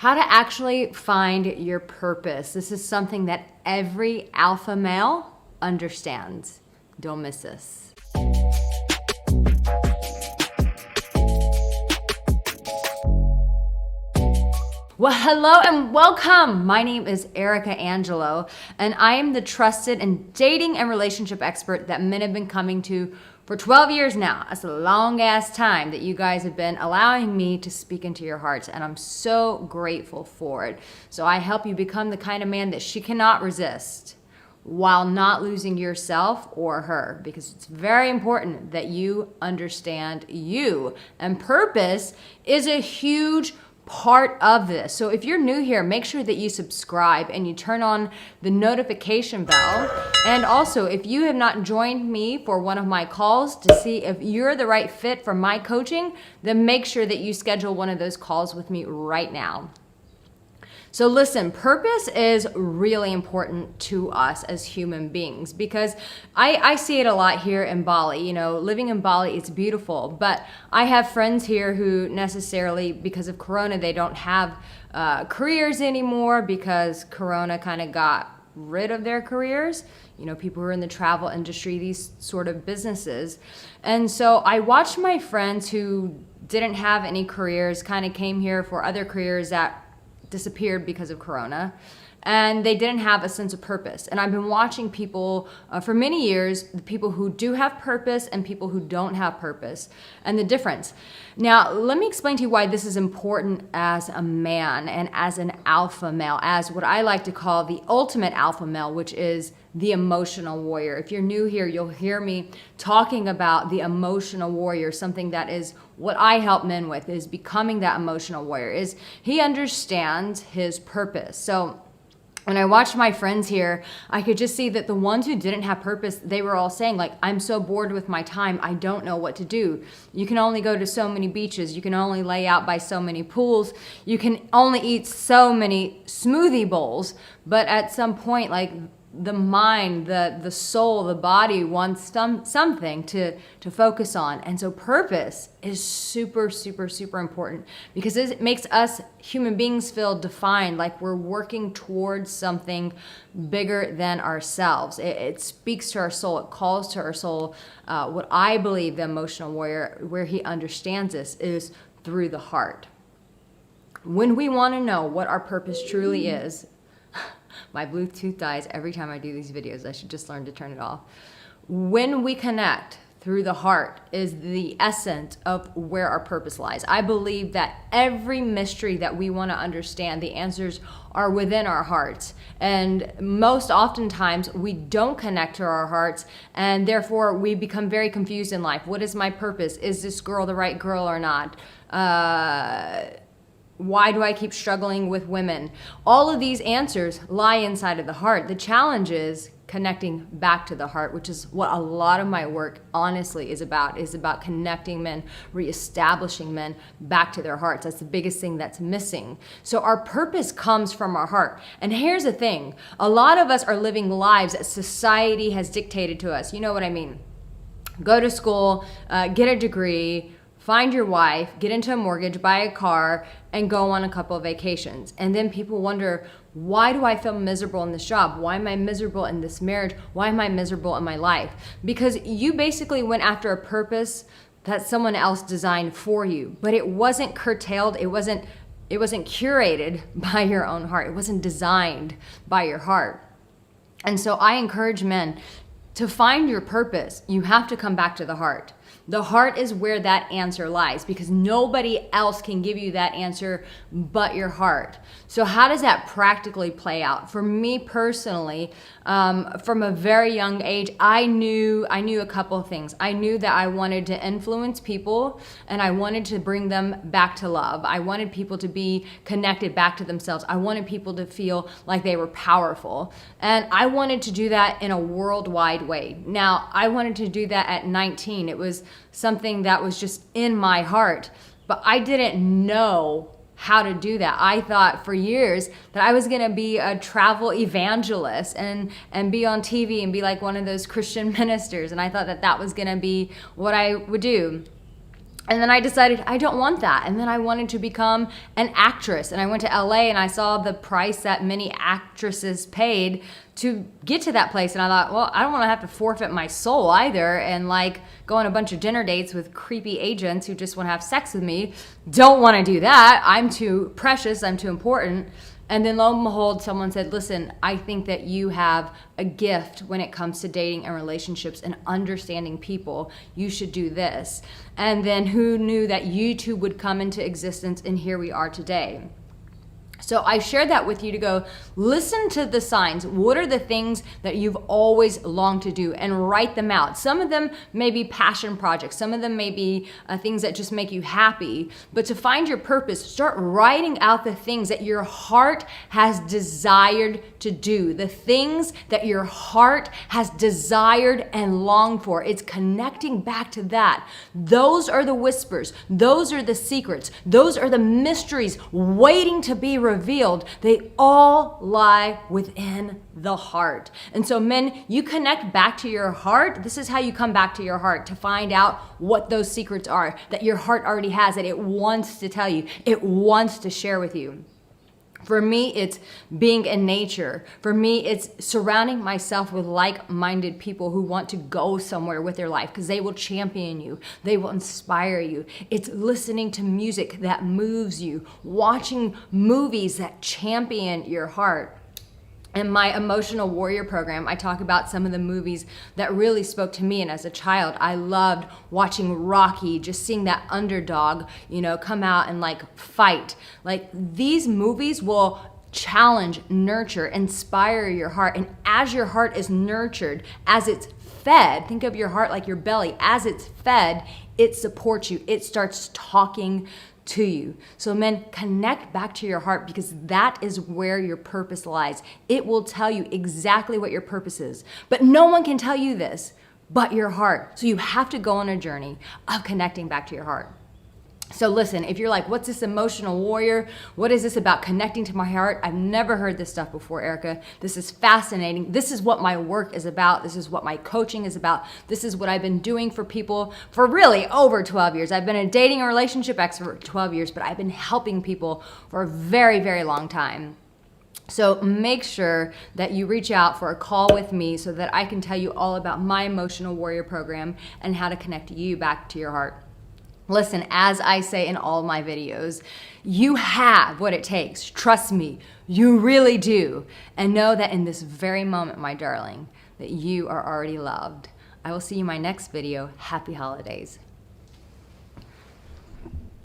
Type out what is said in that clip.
How to actually find your purpose. This is something that every alpha male understands. Don't miss this. Well, hello and welcome. My name is Arica Angelo, and I am the trusted and dating and relationship expert that men have been coming to for 12 years now. That's a long ass time that you guys have been allowing me to speak into your hearts, and I'm so grateful for it. So I help you become the kind of man that she cannot resist while not losing yourself or her, because it's very important that you understand you. And purpose is a huge part of this. So if you're new here, make sure that you subscribe and you turn on the notification bell. And also, if you have not joined me for one of my calls to see if you're the right fit for my coaching, then make sure that you schedule one of those calls with me right now. So listen, purpose is really important to us as human beings, because I see it a lot here in Bali. You know, living in Bali, it's beautiful, but I have friends here who necessarily, because of Corona, they don't have careers anymore because Corona kind of got rid of their careers. You know, people who are in the travel industry, these sort of businesses. And so I watched my friends who didn't have any careers kind of came here for other careers that disappeared because of Corona, and they didn't have a sense of purpose. And I've been watching people for many years, the people who do have purpose and people who don't have purpose, and the difference. Now, let me explain to you why this is important as a man and as an alpha male, as what I like to call the ultimate alpha male, which is the emotional warrior. If you're new here, you'll hear me talking about the emotional warrior, something that is what I help men with, is becoming that emotional warrior, is he understands his purpose. So when I watched my friends here, I could just see that the ones who didn't have purpose, they were all saying, like, I'm so bored with my time, I don't know what to do. You can only go to so many beaches, you can only lay out by so many pools, you can only eat so many smoothie bowls, but at some point, like, the mind, the soul, the body wants something to focus on. And so purpose is super, super, super important, because it makes us human beings feel defined, like we're working towards something bigger than ourselves. It speaks to our soul. It calls to our soul. What I believe the emotional warrior, where he understands this, is through the heart. When we want to know what our purpose truly is, my Bluetooth dies every time I do these videos. I should just learn to turn it off. When we connect through the heart is the essence of where our purpose lies. I believe that every mystery that we want to understand, the answers are within our hearts. And most oftentimes we don't connect to our hearts, and therefore we become very confused in life. What is my purpose? Is this girl the right girl or not? Why do I keep struggling with women? All of these answers lie inside of the heart. The challenge is connecting back to the heart, which is what a lot of my work honestly is about connecting men, reestablishing men back to their hearts. That's the biggest thing that's missing. So our purpose comes from our heart. And here's the thing, a lot of us are living lives that society has dictated to us. You know what I mean? Go to school, get a degree, find your wife, get into a mortgage, buy a car, and go on a couple of vacations. And then people wonder, why do I feel miserable in this job? Why am I miserable in this marriage? Why am I miserable in my life? Because you basically went after a purpose that someone else designed for you, but it wasn't curtailed, it wasn't curated by your own heart. It wasn't designed by your heart. And so I encourage men to find your purpose. You have to come back to the heart. The heart is where that answer lies, because nobody else can give you that answer but your heart. So how does that practically play out? For me personally, from a very young age, I knew a couple of things. I knew that I wanted to influence people, and I wanted to bring them back to love. I wanted people to be connected back to themselves. I wanted people to feel like they were powerful. And I wanted to do that in a worldwide way. Now, I wanted to do that at 19. It was something that was just in my heart, but I didn't know how to do that. I thought for years that I was gonna be a travel evangelist and be on TV and be like one of those Christian ministers, and I thought that that was gonna be what I would do. And then I decided I don't want that. And then I wanted to become an actress. And I went to LA and I saw the price that many actresses paid to get to that place. And I thought, well, I don't want to have to forfeit my soul either and like go on a bunch of dinner dates with creepy agents who just want to have sex with me. Don't want to do that. I'm too precious. I'm too important. And then lo and behold, someone said, listen, I think that you have a gift when it comes to dating and relationships and understanding people. You should do this. And then who knew that YouTube would come into existence, and here we are today. So I shared that with you to go listen to the signs. What are the things that you've always longed to do, and write them out. Some of them may be passion projects. Some of them may be things that just make you happy. But to find your purpose, start writing out the things that your heart has desired to do. The things that your heart has desired and longed for. It's connecting back to that. Those are the whispers. Those are the secrets. Those are the mysteries waiting to be revealed. They all lie within the heart. And so men, you connect back to your heart. This is how you come back to your heart, to find out what those secrets are that your heart already has, that it wants to tell you, it wants to share with you. For me, it's being in nature. For me, it's surrounding myself with like-minded people who want to go somewhere with their life because they will champion you. They will inspire you. It's listening to music that moves you, watching movies that champion your heart. In my Emotional Warrior program, I talk about some of the movies that really spoke to me. And as a child, I loved watching Rocky, just seeing that underdog, come out and like fight. Like these movies will challenge, nurture, inspire your heart. And as your heart is nurtured, as it's fed, think of your heart like your belly. As it's fed, it supports you. It starts talking to you. So men, connect back to your heart, because that is where your purpose lies. It will tell you exactly what your purpose is. But no one can tell you this but your heart. So you have to go on a journey of connecting back to your heart. So listen, if you're like, what's this emotional warrior? What is this about connecting to my heart? I've never heard this stuff before, Arica. This is fascinating. This is what my work is about. This is what my coaching is about. This is what I've been doing for people for really over 12 years. I've been a dating and relationship expert for 12 years, but I've been helping people for a very, very long time. So make sure that you reach out for a call with me so that I can tell you all about my Emotional Warrior program and how to connect you back to your heart. Listen, as I say in all my videos, you have what it takes. Trust me, you really do. And know that in this very moment, my darling, that you are already loved. I will see you in my next video. Happy holidays.